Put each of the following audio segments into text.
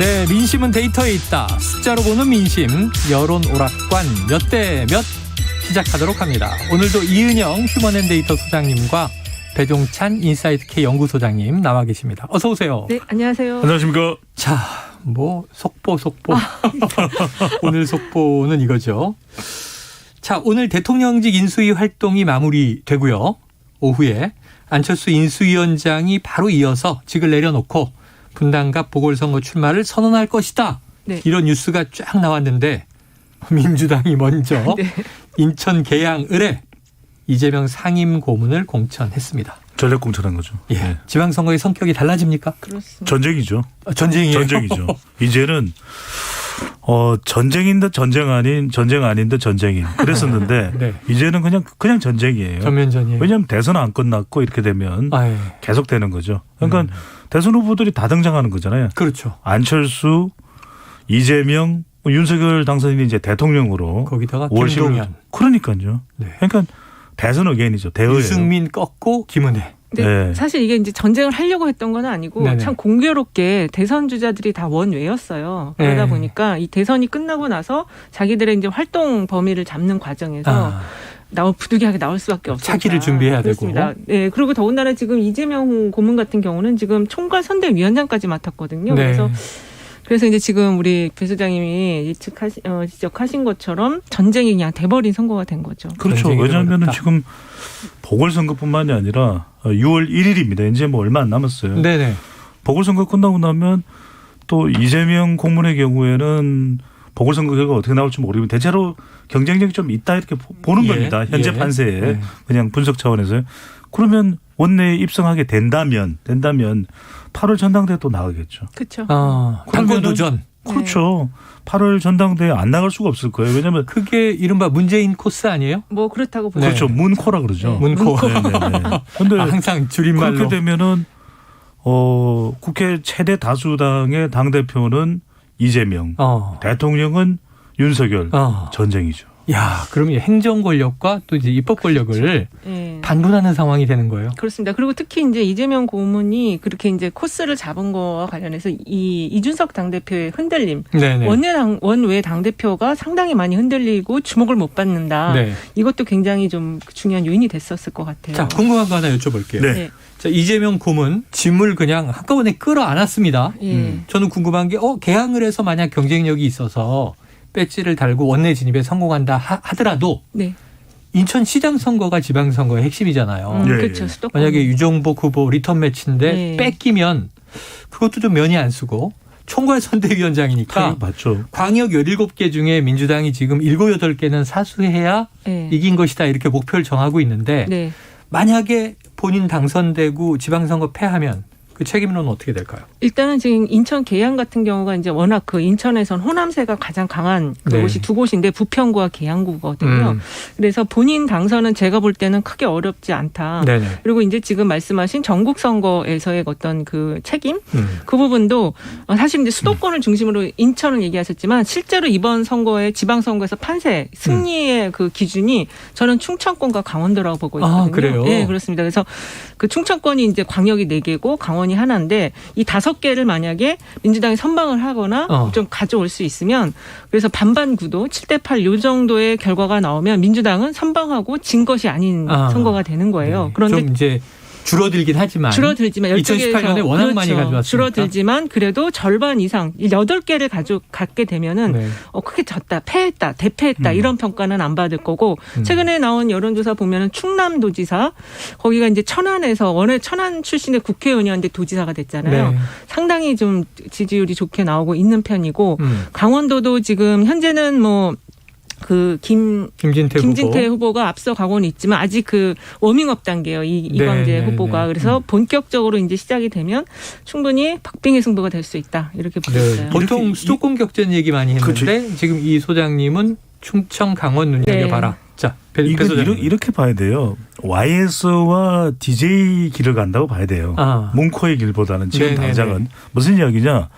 네, 민심은 데이터에 있다. 숫자로 보는 민심, 여론 오락관 몇 대 몇 시작하도록 합니다. 오늘도 이은영 휴먼앤데이터 소장님과 배종찬 인사이트K 연구소장님 나와 계십니다. 어서 오세요. 네, 안녕하세요. 안녕하십니까. 자, 속보. 오늘 속보는 이거죠. 자, 오늘 대통령직 인수위 활동이 마무리되고요. 오후에 안철수 인수위원장이 바로 이어서 직을 내려놓고 분당갑 보궐선거 출마를 선언할 것이다. 네. 이런 뉴스가 쫙 나왔는데 민주당이 먼저 네. 인천 계양 을에 이재명 상임 고문을 공천했습니다. 전략 공천한 거죠. 예. 네. 지방선거의 성격이 달라집니까? 그렇습니다. 전쟁이죠. 전쟁이에요. 전쟁이죠. 이제는 전쟁인 듯 전쟁 아닌 듯 전쟁인 그랬었는데 네. 이제는 그냥 전쟁이에요. 전면전이에요. 왜냐하면 대선 안 끝났고 이렇게 되면 예. 계속 되는 거죠. 그러니까 대선 후보들이 다 등장하는 거잖아요. 그렇죠. 안철수, 이재명, 윤석열 당선인이 이제 대통령으로 거기다가 5월 10일. 김동연. 그러니까요. 네. 그러니까 대선 의견이죠. 대의예요. 유승민 꺾고 김은혜. 네, 네. 사실 이게 이제 전쟁을 하려고 했던 건 아니고 네네. 참 공교롭게 대선 주자들이 다 원외였어요. 그러다 네. 보니까 이 대선이 끝나고 나서 자기들의 이제 활동 범위를 잡는 과정에서 부득이하게 나올 수밖에 없었다. 차기를 준비해야 그렇습니다. 되고. 네, 그리고 더군다나 지금 이재명 고문 같은 경우는 지금 총괄 선대위원장까지 맡았거든요. 네. 그래서 이제 지금 우리 배 소장님이 지적하신 것처럼 전쟁이 그냥 돼버린 선거가 된 거죠. 그렇죠. 전쟁이 왜냐하면 돼버렸다. 지금 보궐선거뿐만이 아니라 6월 1일입니다. 이제 얼마 안 남았어요. 네네. 보궐선거 끝나고 나면 또 이재명 고문의 경우에는 보궐선거 결과가 어떻게 나올지 모르겠는데 대체로 경쟁력이 좀 있다 이렇게 보는 예. 겁니다. 현재 예. 판세에 예. 그냥 분석 차원에서요. 그러면 원내에 입성하게 된다면 8월 전당대회 또 나가겠죠. 그렇죠. 당권 도전. 그렇죠. 8월 전당대회 안 나갈 수가 없을 거예요. 왜냐하면 그게 이른바 문재인 코스 아니에요? 뭐 그렇다고 보죠. 그렇죠. 문코라 그러죠. 문코. 그런데 항상 줄임말로. 그렇게 되면은 국회 최대 다수당의 당 대표는 이재명, 대통령은 윤석열. 전쟁이죠. 야, 그럼 이 행정 권력과 또 이제 입법 권력을 네. 반분하는 상황이 되는 거예요. 그렇습니다. 그리고 특히 이제 이재명 고문이 그렇게 이제 코스를 잡은 거와 관련해서 이 이준석 당대표의 흔들림, 네네. 원외 당대표가 상당히 많이 흔들리고 주목을 못 받는다. 네. 이것도 굉장히 좀 중요한 요인이 됐었을 것 같아요. 자, 궁금한 거 하나 여쭤볼게요. 네. 네. 자, 이재명 고문 짐을 그냥 한꺼번에 끌어안았습니다. 예. 저는 궁금한 게 개항을 해서 만약 경쟁력이 있어서 배지를 달고 원내 진입에 성공한다 하더라도 네. 인천시장 선거가 지방선거의 핵심이잖아요. 예, 그렇죠. 예. 수도권. 만약에 유정복 후보 리턴 매치인데 네. 뺏기면 그것도 좀 면이 안 쓰고 총괄 선대위원장이니까 맞죠. 광역 17개 중에 민주당이 지금 7, 8개는 사수해야 네. 이긴 것이다 이렇게 목표를 정하고 있는데 네. 만약에 본인 당선되고 지방선거 패하면 그 책임론은 어떻게 될까요? 일단은 지금 인천 계양 같은 경우가 이제 워낙 그 인천에선 호남세가 가장 강한 그곳이 두 곳인데 부평구와 계양구거든요. 그래서 본인 당선은 제가 볼 때는 크게 어렵지 않다. 네네. 그리고 이제 지금 말씀하신 전국 선거에서의 어떤 그 책임 그 부분도 사실 이제 수도권을 중심으로 인천을 얘기하셨지만 실제로 이번 선거에 지방선거에서 판세 승리의 그 기준이 저는 충청권과 강원도라고 보고 있거든요. 그래요? 네, 그렇습니다. 그래서 그 충청권이 이제 광역이 4개고 강원이 하나인데 이 5개를 만약에 민주당이 선방을 하거나 좀 가져올 수 있으면 그래서 반반 구도 7대8 요 정도의 결과가 나오면 민주당은 선방하고 진 것이 아닌 선거가 되는 거예요. 네. 그런데 좀 이제 줄어들긴 하지만 2018년에 워낙 그렇죠. 많이 가져왔으니까. 줄어들지만 그래도 절반 이상 8개를 갖게 되면은 네. 크게 졌다, 패했다, 대패했다 이런 평가는 안 받을 거고 최근에 나온 여론조사 보면은 충남도지사 거기가 이제 천안에서 원래 천안 출신의 국회의원이었는데 도지사가 됐잖아요. 네. 상당히 좀 지지율이 좋게 나오고 있는 편이고 강원도도 지금 현재는 뭐 그 김진태 후보가 앞서가고는 있지만 아직 그 워밍업 단계예요. 이광재 후보가. 그래서 본격적으로 이제 시작이 되면 충분히 박빙의 승부가 될 수 있다. 이렇게 보고 있어요. 보통 수도권 격전 얘기 많이 했는데 지금 이 소장님은 충청 강원 눈여겨봐라. 네. 자, 이건 이렇게 봐야 돼요. YS와 DJ 길을 간다고 봐야 돼요. 문코의 길보다는 지금 당장은. 무슨 이야기냐.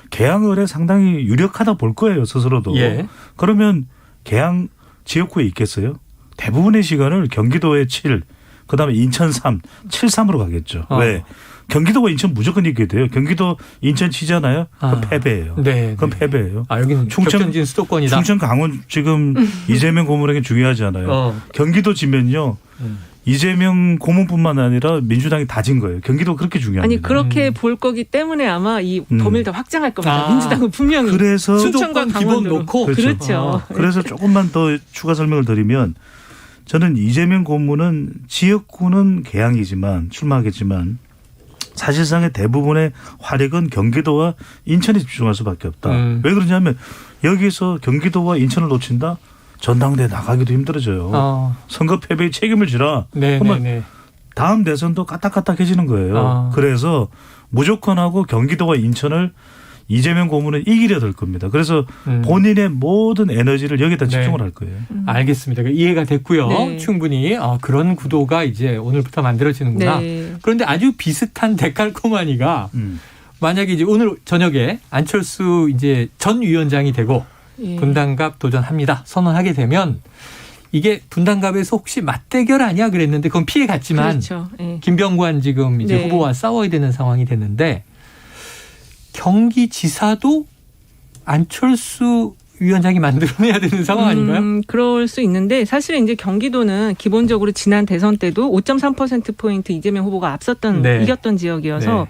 계양을에 상당히 유력하다 볼 거예요. 스스로도. 예. 그러면 계양 지역구에 있겠어요? 대부분의 시간을 경기도에 칠 그다음에 인천 3, 7-3으로 가겠죠. 왜? 경기도가 인천 무조건 이기게 돼요. 경기도 인천 치잖아요. 그럼 패배예요. 네. 그럼 패배예요. 여기는 격전진 수도권이다. 충청 강원 지금 이재명 고문에게 중요하잖아요. 경기도 지면요. 이재명 고문뿐만 아니라 민주당이 다 진 거예요. 경기도 그렇게 중요합니다. 아니 그렇게 볼 거기 때문에 아마 이 범위를 더 확장할 겁니다. 민주당은 분명히. 그래서 수도권 기본 놓고 그렇죠. 그래서 조금만 더 추가 설명을 드리면 저는 이재명 고문은 지역구는 개항이지만 출마하겠지만 사실상의 대부분의 화력은 경기도와 인천에 집중할 수밖에 없다. 왜 그러냐면 여기서 경기도와 인천을 놓친다? 전당대회 나가기도 힘들어져요. 선거 패배의 책임을 지라. 그러면 다음 대선도 까딱까딱해지는 거예요. 그래서 무조건 하고 경기도와 인천을 이재명 고문은 이기려 들 겁니다. 그래서 본인의 모든 에너지를 여기다 집중을 할 거예요. 알겠습니다. 이해가 됐고요. 네. 충분히 그런 구도가 이제 오늘부터 만들어지는구나. 네. 그런데 아주 비슷한 데칼코마니가 만약에 이제 오늘 저녁에 안철수 이제 전 위원장이 되고 분당갑 도전합니다. 선언하게 되면 이게 분당갑에서 혹시 맞대결 아니야 그랬는데 그건 피해 갔지만 그렇죠. 김병관 지금 이제 후보와 싸워야 되는 상황이 됐는데 경기지사도 안철수 위원장이 만들어내야 되는 상황 아닌가요? 그럴 수 있는데 사실은 이제 경기도는 기본적으로 지난 대선 때도 5.3%포인트 이재명 후보가 앞섰던 이겼던 지역이어서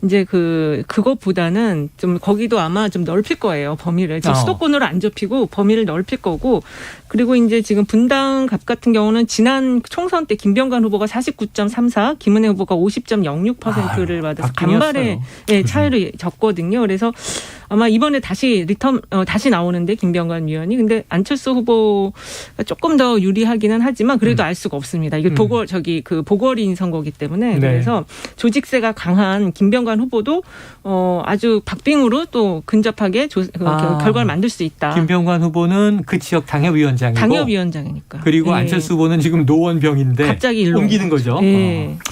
이제 그것보다는 좀 거기도 아마 좀 넓힐 거예요. 범위를. 지금 수도권으로 안 좁히고 범위를 넓힐 거고 그리고 이제 지금 분당갑 같은 경우는 지난 총선 때 김병관 후보가 49.34, 김은혜 후보가 50.06%를 받아서 간발의 차이를 졌거든요. 그래서 아마 이번에 다시 다시 나오는데 김병관 위원이 근데 안철수 후보가 조금 더 유리하기는 하지만 그래도 알 수가 없습니다. 이게 보궐인 선거기 때문에 그래서 조직세가 강한 김병관 후보도 아주 박빙으로 또 근접하게 결과를 만들 수 있다. 김병관 후보는 그 지역 당협위원장이고 당협위원장이니까. 그리고 안철수 후보는 지금 노원병인데 갑자기 일로 옮기는 거죠.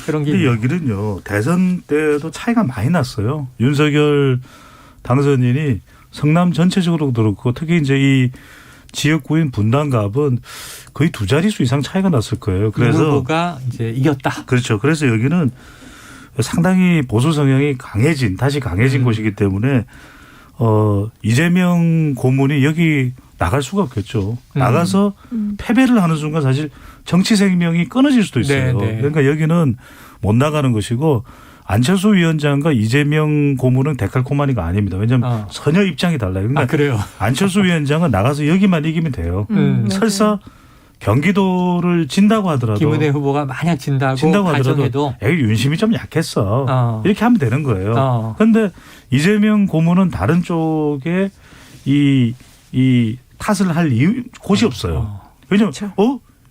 그런 게. 근데 여기는요. 대선 때도 차이가 많이 났어요. 윤석열 당선인이 성남 전체적으로 그렇고 특히 이제 이 지역구인 분당갑은 거의 두 자릿수 이상 차이가 났을 거예요. 그래서 후보가 이제 이겼다. 그렇죠. 그래서 여기는 상당히 보수 성향이 다시 강해진 곳이기 때문에 이재명 고문이 여기 나갈 수가 없겠죠. 나가서 패배를 하는 순간 사실 정치 생명이 끊어질 수도 있어요. 그러니까 여기는 못 나가는 것이고 안철수 위원장과 이재명 고문은 데칼코마니가 아닙니다. 왜냐하면 전혀 입장이 달라요. 그러니까 그래요? 안철수 위원장은 나가서 여기만 이기면 돼요. 설사 경기도를 진다고 하더라도 김은혜 후보가 만약 진다고 하더라도 여기 윤심이 좀 약했어. 이렇게 하면 되는 거예요. 그런데 이재명 고문은 다른 쪽에 이 탓을 할 곳이 없어요. 왜냐하면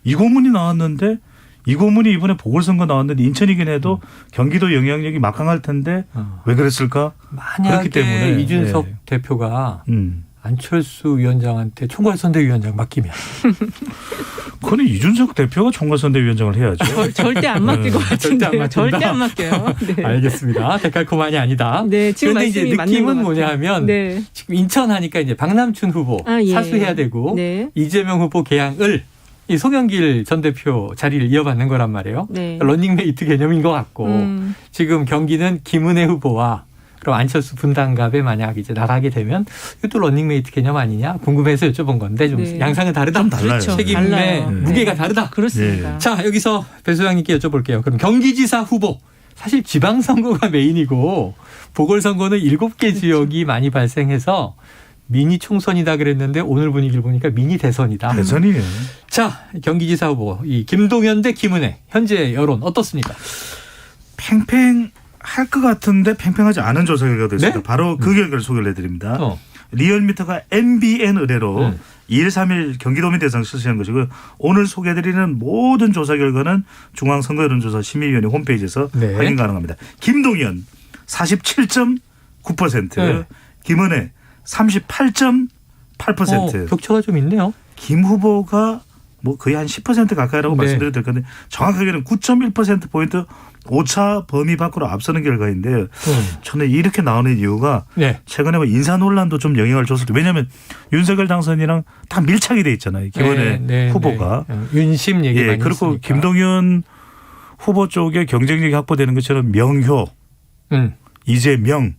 이 고문이 나왔는데 이 고문이 이번에 보궐선거 나왔는데 인천이긴 해도 경기도 영향력이 막강할 텐데 왜 그랬을까? 만약에 그렇기 때문에 이준석 대표가 안철수 위원장한테 총괄선대위원장 맡기면 그건 이준석 대표가 총괄선대위원장을 해야죠. 절대 안 맡길 것 같은데. 절대 안 맡겨요. 네. 알겠습니다. 데칼코마니 아니다. 네, 지금 그런데 이제 느낌은 뭐냐 하면 지금 인천 하니까 이제 박남춘 후보 사수해야 되고 이재명 후보 개항을 이 송영길 전 대표 자리를 이어받는 거란 말이에요. 런닝메이트 개념인 것 같고 지금 경기는 김은혜 후보와 그럼 안철수 분당갑에 만약 이제 나가게 되면 이것도 런닝메이트 개념 아니냐 궁금해서 여쭤본 건데 좀 양상은 다르다. 좀 달라요. 책임의 무게가 다르다. 그렇습니다. 자 여기서 배 소장님께 여쭤볼게요. 그럼 경기지사 후보 사실 지방선거가 메인이고 보궐선거는 7개 지역이 많이 발생해서 미니 총선이다 그랬는데 오늘 분위기를 보니까 미니 대선이다. 대선이에요. 자 경기지사 후보 이 김동연 대 김은혜 현재 여론 어떻습니까? 팽팽할 것 같은데 팽팽하지 않은 조사 결과가 됐습니다. 바로 그 결과를 소개를 해드립니다. 리얼미터가 MBN 의뢰로 2일 3일 경기도민 대상 실시한 것이고 오늘 소개해드리는 모든 조사 결과는 중앙선거여론조사 심의위원회 홈페이지에서 확인 가능합니다. 김동연 47.9%, 김은혜 38.8%. 격차가 좀 있네요. 김 후보가 뭐 거의 한 10% 가까이라고 말씀드려도 될 건데 정확하게는 9.1%포인트 오차 범위 밖으로 앞서는 결과인데요. 저는 이렇게 나오는 이유가 최근에 뭐 인사 논란도 좀 영향을 줬을 때 왜냐하면 윤석열 당선이랑 다 밀착이 돼 있잖아요. 김은혜 후보가. 윤심 얘기 많이 그리고 했으니까. 김동연 후보 쪽에 경쟁력이 확보되는 것처럼 명효, 이재명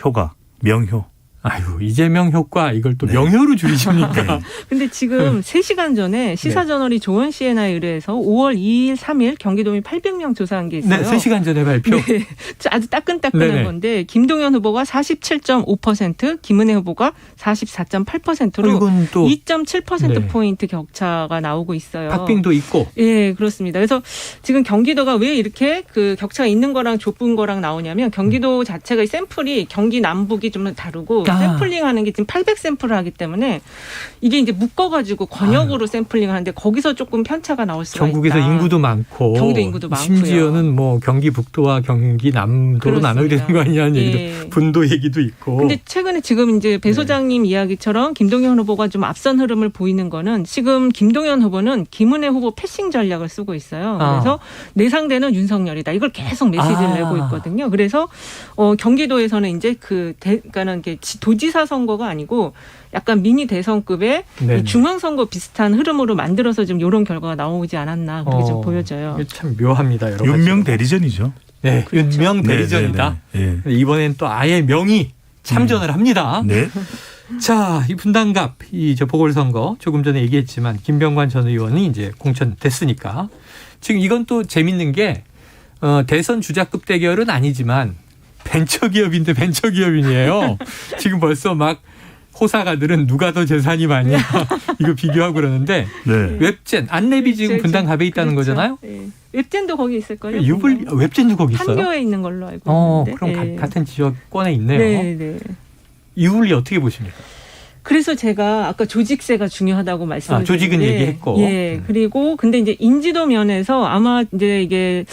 효과, 명효. 아유, 이재명 효과 이걸 또 명효로 줄이십니까? 근데 지금 3시간 전에 시사저널이 조원 CNI에 의뢰해서 5월 2일, 3일 경기도민 800명 조사한 게 있어요. 네, 3시간 전에 발표. 네, 아주 따끈따끈한 네네. 건데 김동연 후보가 47.5%, 김은혜 후보가 44.8%로 2.7%포인트 격차가 나오고 있어요. 박빙도 있고. 예, 그렇습니다. 그래서 지금 경기도가 왜 이렇게 그 격차가 있는 거랑 좁은 거랑 나오냐면 경기도 자체가 이 샘플이 경기 남북이 좀 다르고 샘플링하는 게 지금 800샘플을 하기 때문에 이게 이제 묶어가지고 권역으로 샘플링을 하는데 거기서 조금 편차가 나올 수가 전국에서 있다. 인구도 많고 경기도 인구도 많고요. 심지어는 뭐 경기 북도와 경기 남도로 나눠야 되는 거 아니냐는 얘기도 분도 얘기도 있고. 근데 최근에 지금 이제 배 소장님 이야기처럼 김동연 후보가 좀 앞선 흐름을 보이는 거는 지금 김동연 후보는 김은혜 후보 패싱 전략을 쓰고 있어요. 그래서 내 상대는 윤석열이다. 이걸 계속 메시지를 내고 있거든요. 그래서 경기도에서는 이제 그러니까는 도지사 선거가 아니고 약간 미니 대선급의 중앙선거 비슷한 흐름으로 만들어서 지금 이런 결과가 나오지 않았나 그렇게 좀 보여져요. 이게 참 묘합니다. 여러 윤명 대리전이죠. 네, 그렇죠. 윤명 대리전이다. 네. 이번엔 또 아예 명의 참전을 합니다. 네. 자, 이 분당갑, 저 보궐선거 조금 전에 얘기했지만 김병관 전 의원이 이제 공천됐으니까 지금 이건 또 재밌는 게 대선 주자급 대결은 아니지만 벤처기업인데 벤처기업인이에요. 지금 벌써 막 호사가들은 누가 더 재산이 많냐 이거 비교하고 그러는데 웹젠 안랩이 지금 분당갑에 있다는 거잖아요. 네. 웹젠도 거기 있을걸요? 웹젠도 거기 있어요? 판교에 있는 걸로 알고 있는데. 그럼 같은 지역권에 있네요. 네. 이율리 어떻게 보십니까? 그래서 제가 아까 조직세가 중요하다고 말씀을 드렸는데 조직은 얘기했고. 예. 그리고 근데 이제 인지도 면에서 아마 이제 이게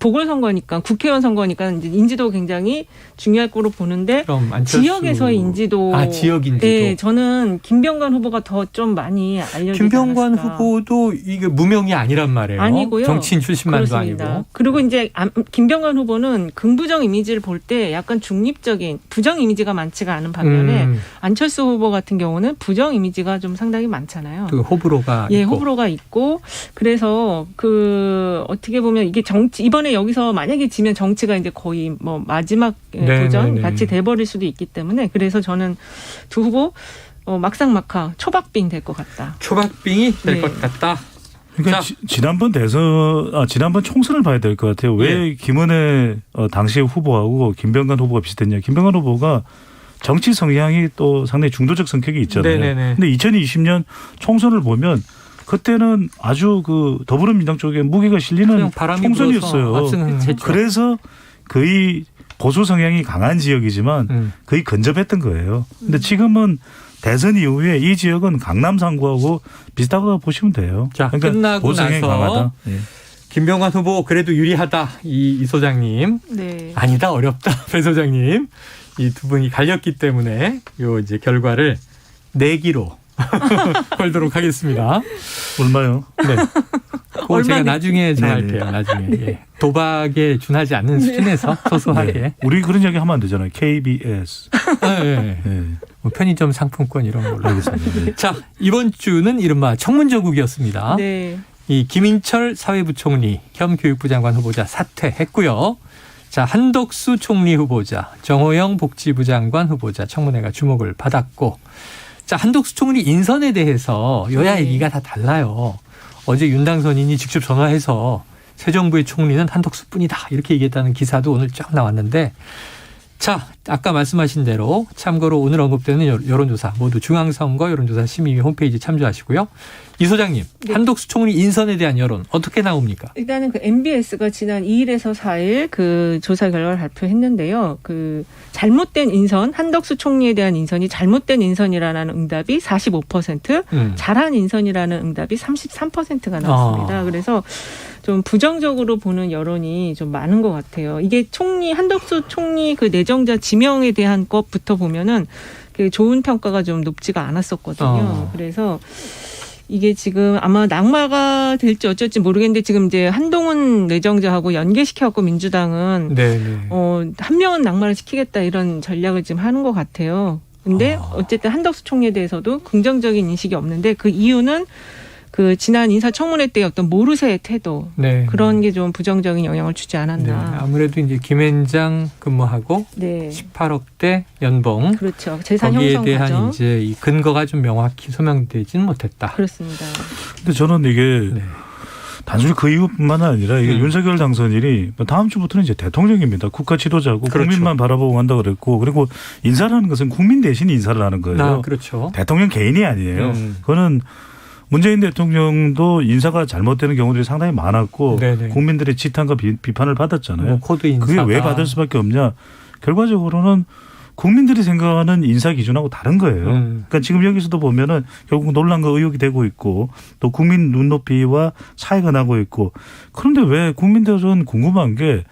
보궐선거니까 국회의원 선거니까 이제 인지도 굉장히 중요할 거로 보는데 지역에서의 인지도. 지역 인지도. 네, 저는 김병관 후보가 더 좀 많이 알려지지 김병관 않았을까. 후보도 이게 무명이 아니란 말이에요. 아니고요. 정치인 출신만도 그렇습니다. 아니고. 그리고 이제 김병관 후보는 긍부정 이미지를 볼 때 약간 중립적인 부정 이미지가 많지가 않은 반면에 안철수 후보 같은 경우는 부정 이미지가 좀 상당히 많잖아요. 그 호불호가 있고. 호불호가 있고 그래서 어떻게 보면 이게 정치 이번에 여기서 만약에 지면 정치가 이제 거의 뭐 마지막 도전 같이 돼버릴 수도 있기 때문에 그래서 저는 두 후보 막상막하 초박빙 될 것 같다. 초박빙이 될 것 같다. 그러니까 지난번 총선을 봐야 될 것 같아요. 왜 김은혜 당시의 후보하고 김병관 후보가 비슷했냐. 김병관 후보가 정치 성향이 또 상당히 중도적 성격이 있잖아요. 그런데 2020년 총선을 보면 그때는 아주 더불어민주당 쪽에 무게가 실리는 총선이었어요. 그래서 거의 보수 성향이 강한 지역이지만 거의 근접했던 거예요. 근데 지금은 대선 이후에 이 지역은 강남 3구하고 비슷하다고 보시면 돼요. 자, 그러니까 끝나고 나서 강하다. 김병관 후보 그래도 유리하다. 이 소장님. 네. 아니다. 어렵다. 배 소장님. 이 두 분이 갈렸기 때문에 요 이제 결과를 내기로 걸도록 하겠습니다. 얼마요? 네. 그거 제가 나중에 정할게요. 나중에. 도박에 준하지 않는 수준에서 소소하게. 우리 그런 이야기 하면 안 되잖아요. KBS. 뭐 편의점 상품권 이런 걸로 하겠습니다. 자, 이번 주는 이른바 청문저국이었습니다. 네. 이 김인철 사회부총리 겸 교육부 장관 후보자 사퇴했고요. 자, 한덕수 총리 후보자, 정호영 복지부 장관 후보자 청문회가 주목을 받았고, 자, 한덕수 총리 인선에 대해서 여야 얘기가 다 달라요. 어제 윤당선인이 직접 전화해서 새 정부의 총리는 한덕수뿐이다 이렇게 얘기했다는 기사도 오늘 쫙 나왔는데, 자, 아까 말씀하신 대로 참고로 오늘 언급되는 여론조사 모두 중앙선거 여론조사 심의위 홈페이지 참조하시고요. 이 소장님, 한덕수 총리 인선에 대한 여론 어떻게 나옵니까? 일단은 MBS가 지난 2일에서 4일 그 조사 결과를 발표했는데요. 잘못된 인선, 한덕수 총리에 대한 인선이 잘못된 인선이라는 응답이 45%, 잘한 인선이라는 응답이 33%가 나왔습니다. 그래서 좀 부정적으로 보는 여론이 좀 많은 것 같아요. 이게 한덕수 총리 내정자 지명에 대한 것부터 보면은 좋은 평가가 좀 높지가 않았었거든요. 그래서 이게 지금 아마 낙마가 될지 어쩔지 모르겠는데 지금 이제 한동훈 내정자하고 연계시켜갖고 민주당은 한 명은 낙마를 시키겠다 이런 전략을 지금 하는 것 같아요. 근데 어쨌든 한덕수 총리에 대해서도 긍정적인 인식이 없는데 그 이유는 그 지난 인사청문회 때 어떤 모르쇠의 태도 네. 그런 게 좀 부정적인 영향을 주지 않았나. 네. 아무래도 이제 김앤장 근무하고 네. 18억대 연봉. 그렇죠. 재산 거기에 형성 대한 과정. 이제 이 근거가 좀 명확히 소명되지는 못했다. 그렇습니다. 근데 저는 이게 네. 단순히 그 이유뿐만 아니라 이게 윤석열 당선인이 다음 주부터는 이제 대통령입니다. 국가 지도자고 그렇죠. 국민만 바라보고 간다 그랬고 그리고 인사라는 것은 국민 대신 인사를 하는 거예요. 그렇죠. 대통령 개인이 아니에요. 그거는 문재인 대통령도 인사가 잘못되는 경우들이 상당히 많았고 네네. 국민들의 지탄과 비판을 받았잖아요. 뭐 코드 인사다. 그게 왜 받을 수밖에 없냐. 결과적으로는 국민들이 생각하는 인사 기준하고 다른 거예요. 그러니까 지금 여기서도 보면은 결국 논란과 의혹이 되고 있고 또 국민 눈높이와 차이가 나고 있고 그런데 왜 국민들은 궁금한 게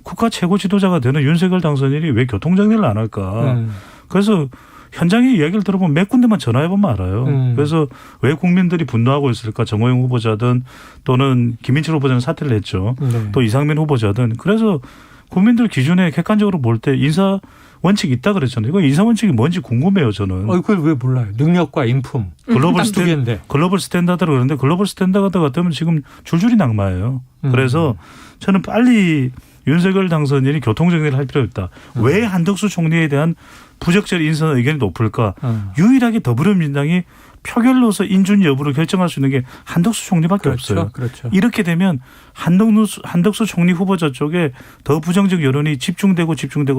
국가 최고 지도자가 되는 윤석열 당선인이 왜 교통정리를 안 할까. 그래서 현장의 이야기를 들어보면 몇 군데만 전화해보면 알아요. 그래서 왜 국민들이 분노하고 있을까. 정호영 후보자든 또는 김인철 후보자는 사퇴를 했죠. 네. 또 이상민 후보자든. 그래서 국민들 기준에 객관적으로 볼 때 인사 원칙이 있다 그랬잖아요. 이거 인사 원칙이 뭔지 궁금해요, 저는. 그걸 왜 몰라요? 능력과 인품. 글로벌 스탠다드로 그러는데 글로벌 스탠다드 같으면 지금 줄줄이 낙마해요. 그래서 저는 빨리 윤석열 당선인이 교통정리를 할 필요가 있다. 왜 한덕수 총리에 대한 부적절 인선 의견이 높을까? 유일하게 더불어민주당이 표결로서 인준 여부를 결정할 수 있는 게 한덕수 총리밖에 없어요. 그렇죠. 이렇게 되면 한덕수 총리 후보자 쪽에 더 부정적 여론이 집중되고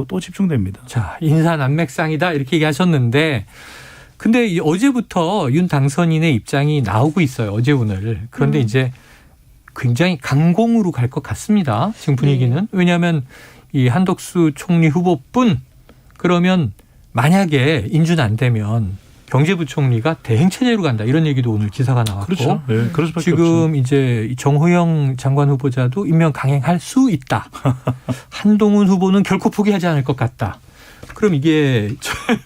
또 집중됩니다. 자, 인사 난맥상이다 이렇게 얘기하셨는데 근데 어제부터 윤 당선인의 입장이 나오고 있어요. 어제 오늘. 그런데 이제 굉장히 강공으로 갈 것 같습니다. 지금 분위기는. 왜냐하면 이 한덕수 총리 후보뿐 그러면 만약에 인준 안 되면 경제부총리가 대행체제로 간다 이런 얘기도 오늘 기사가 나왔고 그렇죠. 네, 그럴 수밖에 지금 없죠. 이제 정호영 장관 후보자도 임명 강행할 수 있다. 한동훈 후보는 결코 포기하지 않을 것 같다. 그럼 이게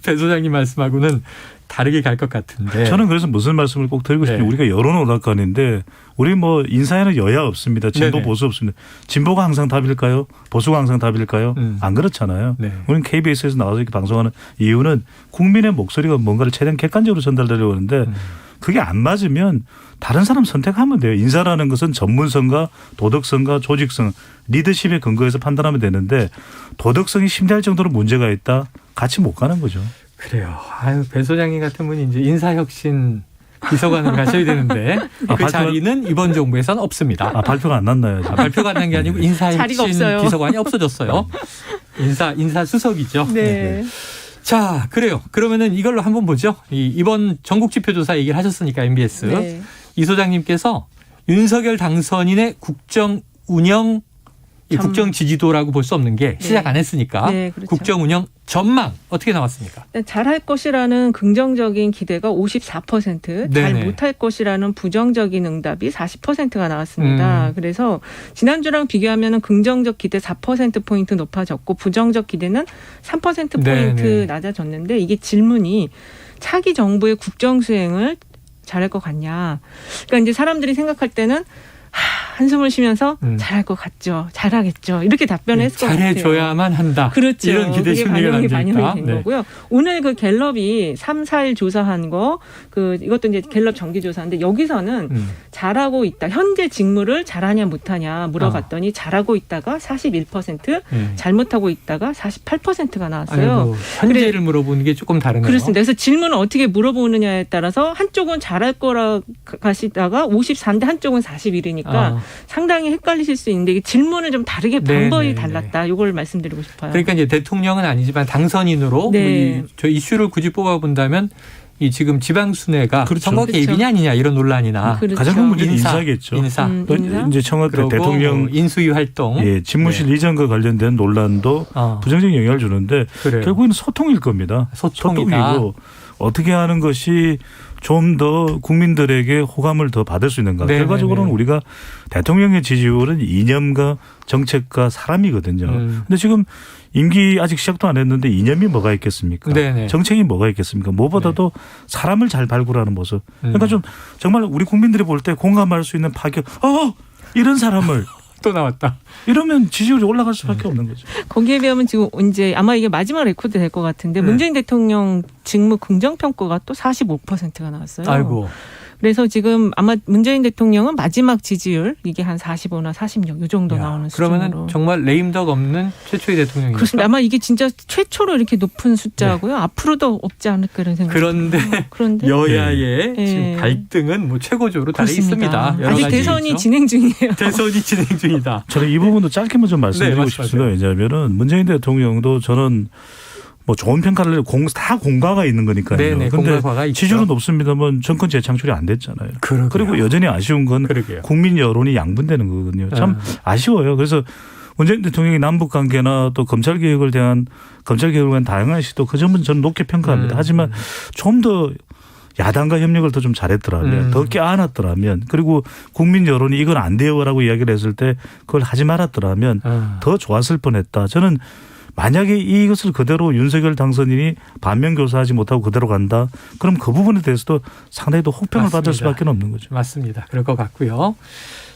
배 소장님 말씀하고는 다르게 갈 것 같은데. 저는 그래서 무슨 말씀을 꼭 드리고 싶은데 우리가 여론 오락관인데 우리 뭐 인사에는 여야 없습니다. 진보 네네. 보수 없습니다. 진보가 항상 답일까요? 보수가 항상 답일까요? 안 그렇잖아요. 네. 우리는 KBS에서 나와서 이렇게 방송하는 이유는 국민의 목소리가 뭔가를 최대한 객관적으로 전달되려고 하는데 그게 안 맞으면 다른 사람 선택하면 돼요. 인사라는 것은 전문성과 도덕성과 조직성, 리더십에 근거해서 판단하면 되는데 도덕성이 심대할 정도로 문제가 있다? 같이 못 가는 거죠. 그래요. 아유, 배 소장님 같은 분이 이제 인사혁신 비서관을 가셔야 되는데 그 자리는 이번 정부에서는 없습니다. 발표가 안 났나요? 발표가 안 난 게 아니고 인사혁신 비서관이 없어졌어요. 인사 수석이죠. 네. 자, 그래요. 그러면은 이걸로 한번 보죠. 이번 전국지표조사 얘기를 하셨으니까 MBS. 네. 이 소장님께서 윤석열 당선인의 국정 운영 국정 지지도라고 볼 수 없는 게 시작 안 했으니까 그렇죠. 국정 운영 전망 어떻게 나왔습니까? 잘할 것이라는 긍정적인 기대가 54%, 잘 못할 것이라는 부정적인 응답이 40%가 나왔습니다. 그래서 지난주랑 비교하면 긍정적 기대 4%포인트 높아졌고 부정적 기대는 3%포인트 낮아졌는데 이게 질문이 차기 정부의 국정 수행을 잘할 것 같냐. 그러니까 이제 사람들이 생각할 때는 한숨을 쉬면서 잘할 것 같죠. 잘하겠죠. 이렇게 답변을 했을 것 같아요. 잘해줘야만 한다. 그렇죠. 이런 기대 심리가 반영이 된 거고요. 오늘 그 갤럽이 3, 4일 조사한 거 이것도 이제 갤럽 정기조사인데 여기서는 잘하고 있다. 현재 직무를 잘하냐 못하냐 물어봤더니 잘하고 있다가 41%, 잘못하고 있다가 48%가 나왔어요. 아이고, 현재를 물어보는 게 조금 다르네요. 그렇습니다. 그래서 질문을 어떻게 물어보느냐에 따라서 한쪽은 잘할 거라 가시다가 53대 한쪽은 41이니까 상당히 헷갈리실 수 있는데 질문을 좀 다르게 방법이 달랐다. 이걸 말씀드리고 싶어요. 그러니까 이제 대통령은 아니지만 당선인으로 저 이슈를 굳이 뽑아본다면 이 지금 지방순회가 선거 개입이냐 아니냐 이런 논란이나 가장 큰 문제는 인사겠죠. 인사. 이제 청와대 대통령 인수위 활동, 집무실 이전과 관련된 논란도 부정적인 영향을 주는데 결국에는 소통일 겁니다. 소통이고 어떻게 하는 것이 좀 더 국민들에게 호감을 더 받을 수 있는가. 결과적으로는 우리가 대통령의 지지율은 이념과 정책과 사람이거든요. 그런데 지금 임기 아직 시작도 안 했는데 이념이 뭐가 있겠습니까? 정책이 뭐가 있겠습니까? 무엇보다도 사람을 잘 발굴하는 모습. 그러니까 좀 정말 우리 국민들이 볼 때 공감할 수 있는 파격. 이런 사람을. 또 나왔다. 이러면 지지율이 올라갈 수밖에 없는 거죠. 거기에 비하면 지금 이제 아마 이게 마지막 레코드 될 것 같은데 문재인 대통령 직무 긍정평가가 또 45%가 나왔어요. 아이고. 그래서 지금 아마 문재인 대통령은 마지막 지지율 이게 한 45나 46 이 정도 나오는 수준으로. 그러면 정말 레임덕 없는 최초의 대통령이죠. 그렇습니다. 아마 이게 진짜 최초로 이렇게 높은 숫자고요. 앞으로도 없지 않을까 이런 생각이 듭니다. 그런데 여야의 지금 갈등은 뭐 최고조로 달해 있습니다. 아직 대선이 있죠. 진행 중이에요. 대선이 진행 중이다. 저는 이 부분도 짧게만 좀 말씀드리고 싶습니다. 왜냐하면은 문재인 대통령도 저는 뭐 좋은 평가를 다 공과가 있는 거니까요. 그런데 지지율은 높습니다만 정권 재창출이 안 됐잖아요. 그러게요. 그리고 여전히 아쉬운 건 국민 여론이 양분되는 거거든요. 참 아쉬워요. 그래서 문재인 대통령이 남북 관계나 또 검찰 개혁을 대한 다양한 시도 그 점은 저는 높게 평가합니다. 하지만 좀 더 야당과 협력을 더 좀 잘했더라면 더 껴안았더라면 그리고 국민 여론이 이건 안 돼요라고 이야기를 했을 때 그걸 하지 말았더라면 더 좋았을 뻔했다. 저는 만약에 이것을 그대로 윤석열 당선인이 반면교사하지 못하고 그대로 간다. 그럼 그 부분에 대해서도 상당히 더 혹평을 받을 수밖에 없는 거죠. 맞습니다. 그럴 것 같고요.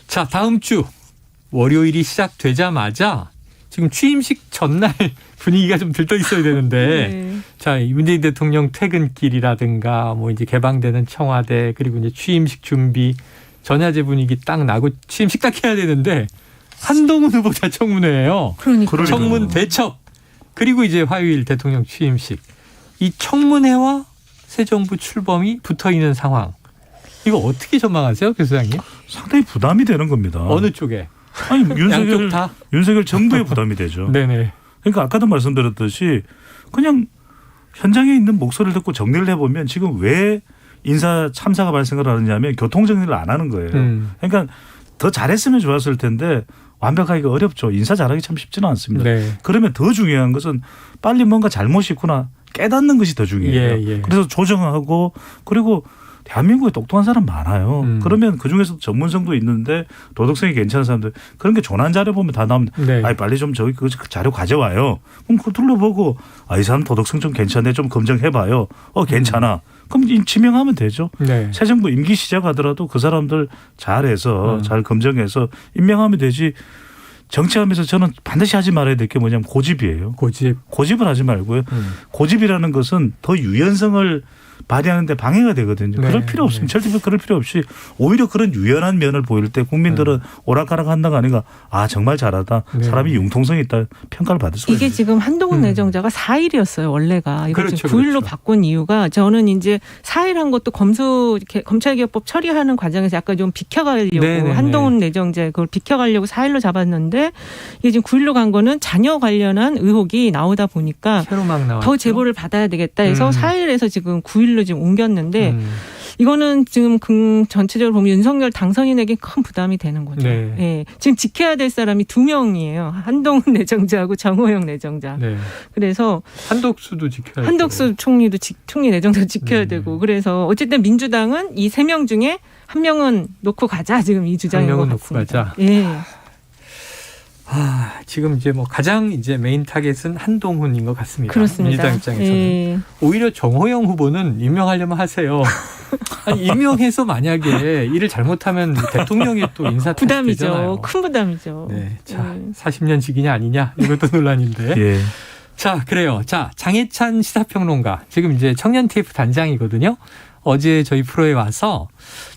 자, 다음 주 월요일이 시작되자마자 지금 취임식 전날 분위기가 좀 들떠 있어야 되는데 자, 문재인 대통령 퇴근길이라든가 뭐 이제 개방되는 청와대 그리고 이제 취임식 준비 전야제 분위기 딱 나고 취임식 딱 해야 되는데 한동훈 후보자 청문회예요. 그러니까. 청문 대첩. 그리고 이제 화요일 대통령 취임식. 이 청문회와 새 정부 출범이 붙어 있는 상황. 이거 어떻게 전망하세요, 교수장님? 상당히 부담이 되는 겁니다. 어느 쪽에? 아니 윤석열 정부에 부담이 되죠. 네네. 그러니까 아까도 말씀드렸듯이 그냥 현장에 있는 목소리를 듣고 정리를 해보면 지금 왜 인사 참사가 발생을 하느냐면 교통 정리를 안 하는 거예요. 그러니까 더 잘했으면 좋았을 텐데 완벽하기가 어렵죠. 인사 잘하기 참 쉽지는 않습니다. 그러면 더 중요한 것은 빨리 뭔가 잘못이 있구나 깨닫는 것이 더 중요해요. 그래서 조정하고 그리고 대한민국에 똑똑한 사람 많아요. 그러면 그중에서도 전문성도 있는데 도덕성이 괜찮은 사람들 그런 게 조난 자료 보면 다 나오면 아이 빨리 좀 저기 그 자료 가져와요. 그럼 그거 둘러보고 이 사람 도덕성 좀 괜찮네 좀 검증해봐요. 괜찮아. 그럼 지명하면 되죠. 새 정부 임기 시작하더라도 그 사람들 잘해서 잘 검증해서 임명하면 되지. 정치하면서 저는 반드시 하지 말아야 될 게 뭐냐면 고집이에요. 고집을 하지 말고요. 고집이라는 것은 더 유연성을 발휘하는데 방해가 되거든요. 그럴 필요 없습니다. 절대 그럴 필요 없이 오히려 그런 유연한 면을 보일 때 국민들은 오락가락 한다가 아니라 정말 잘하다. 사람이 융통성이 있다. 평가를 받을 수가 있습니다. 이게 지금 한동훈 내정자가 4일이었어요. 원래가. 이걸 지금 9일로 바꾼 이유가 저는 이제 4일 한 것도 검찰개혁법 처리하는 과정에서 약간 좀 비켜가려고 한동훈 내정자 그걸 비켜가려고 4일로 잡았는데 이게 지금 9일로 간 거는 자녀 관련한 의혹이 나오다 보니까 더 제보를 받아야 되겠다 해서 4일에서 지금 9일로 지금 옮겼는데 이거는 지금 전체적으로 보면 윤석열 당선인에게 큰 부담이 되는 거죠. 지금 지켜야 될 사람이 2명이에요. 한동훈 내정자하고 정호영 내정자. 그래서 한덕수도 지켜야 되고. 한덕수 총리 내정자 지켜야 되고. 그래서 어쨌든 민주당은 이 3명 중에 1명은 놓고 가자. 지금 이 주장인 것 같습니다. 지금 이제 뭐 가장 이제 메인 타겟은 한동훈인 것 같습니다. 그렇습니다. 민주당 입장에서는 오히려 정호영 후보는 임명하려면 하세요. 임명해서 만약에 일을 잘못하면 대통령이 또 인사 부담이죠. 큰 부담이죠. 자, 40년 직이냐 아니냐 이것도 논란인데. 자, 그래요. 자, 장해찬 시사평론가 지금 이제 청년 TF 단장이거든요. 어제 저희 프로에 와서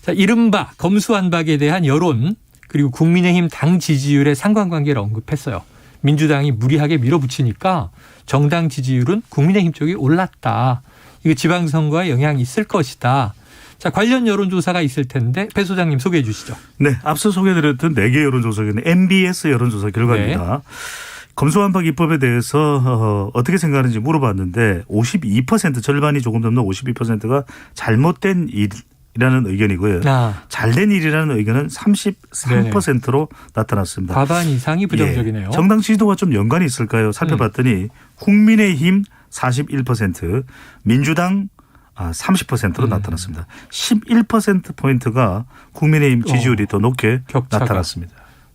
자, 이른바 검수완박에 대한 여론. 그리고 국민의힘 당 지지율의 상관관계를 언급했어요. 민주당이 무리하게 밀어붙이니까 정당 지지율은 국민의힘 쪽이 올랐다. 이거 지방선거에 영향이 있을 것이다. 자, 관련 여론조사가 있을 텐데 배 소장님 소개해 주시죠. 네, 앞서 소개해드렸던 4개 여론조사는 MBS 여론조사 결과입니다. 검수완박 입법에 대해서 어떻게 생각하는지 물어봤는데 52% 절반이 조금 넘는 52%가 잘못된 일이라는 의견이고요. 잘된 일이라는 의견은 33%로 나타났습니다. 과반 이상이 부정적이네요. 정당 지지도가 좀 연관이 있을까요? 살펴봤더니 국민의힘 41%, 민주당 30%로 나타났습니다. 11%포인트가 국민의힘 지지율이 더 높게 나타났습니다.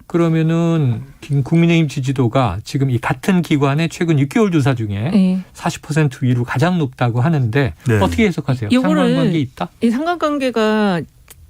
그러면은 국민의힘 지지도가 지금 이 같은 기관의 최근 6개월 조사 중에 40% 위로 가장 높다고 하는데 어떻게 해석하세요? 상관관계 있다? 이 상관관계가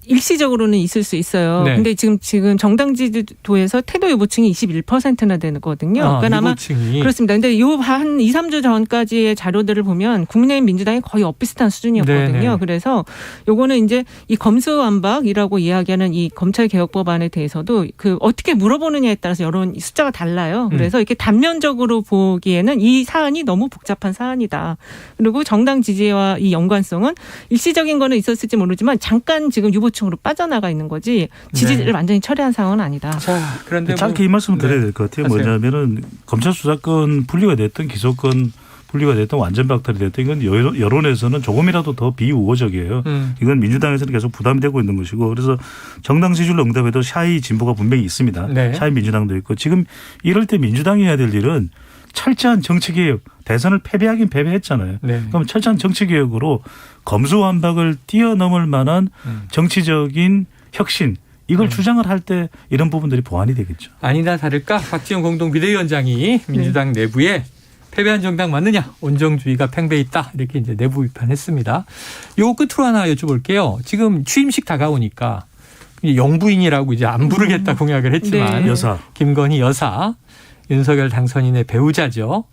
일시적으로는 있을 수 있어요. 네. 근데 지금 정당 지지도에서 태도 유보층이 21%나 되거든요. 그러니까 아마 그렇습니다. 근데 요 한 2, 3주 전까지의 자료들을 보면 국민의힘 민주당이 거의 엇비슷한 수준이었거든요. 네네. 그래서 요거는 이제 이 검수완박이라고 이야기하는 이 검찰 개혁 법안에 대해서도 그 어떻게 물어보느냐에 따라서 여론 숫자가 달라요. 그래서 이렇게 단면적으로 보기에는 이 사안이 너무 복잡한 사안이다. 그리고 정당 지지와 이 연관성은 일시적인 거는 있었을지 모르지만 잠깐 지금 유보층으로 빠져나가 있는 거지 지지를 완전히 철회한 상황은 아니다. 자, 그런데 짧게 이 말씀 드려야 될 것 같아요. 뭐냐면은 검찰 수사권 분리가 됐든 기소권 분리가 됐든 완전 박탈이 됐든 이건 여론에서는 조금이라도 더 비우호적이에요. 이건 민주당에서는 계속 부담이 되고 있는 것이고 그래서 정당 지지율 응답에도 샤이 진보가 분명히 있습니다. 네. 샤이 민주당도 있고 지금 이럴 때 민주당이 해야 될 일은 철저한 정치개혁, 대선을 패배하긴 패배했잖아요. 네. 그럼 철저한 정치개혁으로 검수완박을 뛰어넘을 만한 정치적인 혁신 이걸 주장을 할 때 이런 부분들이 보완이 되겠죠. 아니나 다를까 박지원 공동 비대위원장이 민주당 내부에 패배한 정당 맞느냐 온정주의가 팽배했다 이렇게 이제 내부 비판했습니다. 요 끝으로 하나 여쭤볼게요. 지금 취임식 다가오니까 영부인이라고 이제 안 부르겠다 공약을 했지만 네. 여사 김건희 여사 윤석열 당선인의 배우자죠.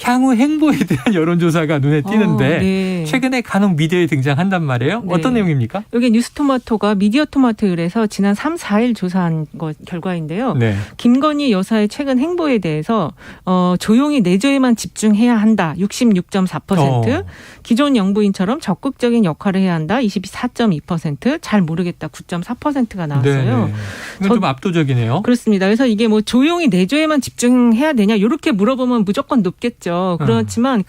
향후 행보에 대한 여론조사가 눈에 띄는데 네. 최근에 간혹 미디어에 등장한단 말이에요. 네. 어떤 내용입니까? 여기 뉴스토마토가 미디어토마토에서 지난 3, 4일 조사한 결과인데요. 네. 김건희 여사의 최근 행보에 대해서 조용히 내조에만 집중해야 한다. 66.4%. 기존 영부인처럼 적극적인 역할을 해야 한다. 24.2%. 잘 모르겠다. 9.4%가 나왔어요. 네. 이건 좀 압도적이네요. 그렇습니다. 그래서 이게 뭐 조용히 내조에만 집중해야 되냐 이렇게 물어보면 무조건 높겠죠. 그렇지만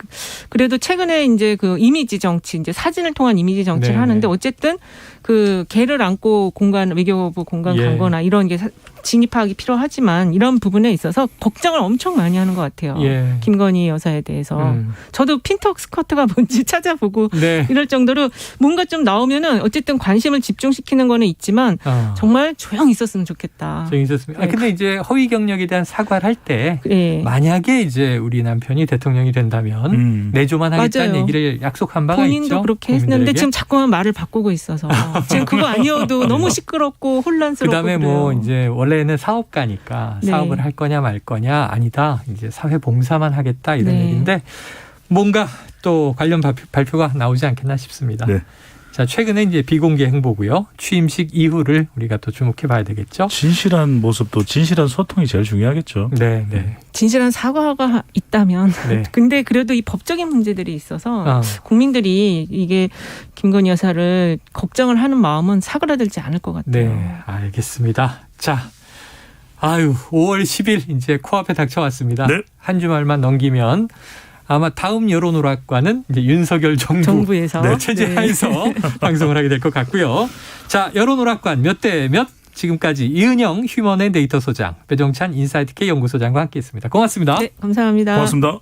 그래도 최근에 이제 그 이미지 정치, 이제 사진을 통한 이미지 정치를 네네. 하는데 어쨌든 그 개를 안고 외교부 공간 간 거나 이런 게 진입하기 필요하지만 이런 부분에 있어서 걱정을 엄청 많이 하는 것 같아요. 예. 김건희 여사에 대해서. 저도 핀턱 스커트가 뭔지 찾아보고 네. 이럴 정도로 뭔가 좀 나오면은 어쨌든 관심을 집중시키는 거는 있지만 정말 조용히 있었으면 좋겠다. 조용히 있었습니다. 근데 이제 허위 경력에 대한 사과를 할 때 만약에 이제 우리 남편이 대통령이 된다면 내조만 하겠다는 맞아요. 얘기를 약속한 바가 본인도 있죠. 그렇게 했는데 지금 자꾸만 말을 바꾸고 있어서 지금 그거 아니어도 너무 시끄럽고 혼란스럽고 그다음에 그래요. 뭐 이제 원래는 사업가니까 네. 사업을 할 거냐 말 거냐 아니다. 이제 사회 봉사만 하겠다 이런 네. 얘기인데 뭔가 또 관련 발표가 나오지 않겠나 싶습니다. 네. 자, 최근에 이제 비공개 행보고요. 취임식 이후를 우리가 또 주목해 봐야 되겠죠. 진실한 모습도 진실한 소통이 제일 중요하겠죠. 네, 네. 진실한 사과가 있다면 네. 근데 그래도 이 법적인 문제들이 있어서 국민들이 이게 김건희 여사를 걱정을 하는 마음은 사그라들지 않을 것 같아요. 네, 알겠습니다. 자, 5월 10일 이제 코앞에 닥쳐왔습니다. 네. 한 주말만 넘기면 아마 다음 여론오락관은 이제 윤석열 정부에서 체제하에서 방송을 하게 될 것 같고요. 자, 여론오락관 몇 대 몇 지금까지 이은영 휴먼앤데이터 소장, 배종찬 인사이트K 연구소장과 함께했습니다. 고맙습니다. 네, 감사합니다. 고맙습니다.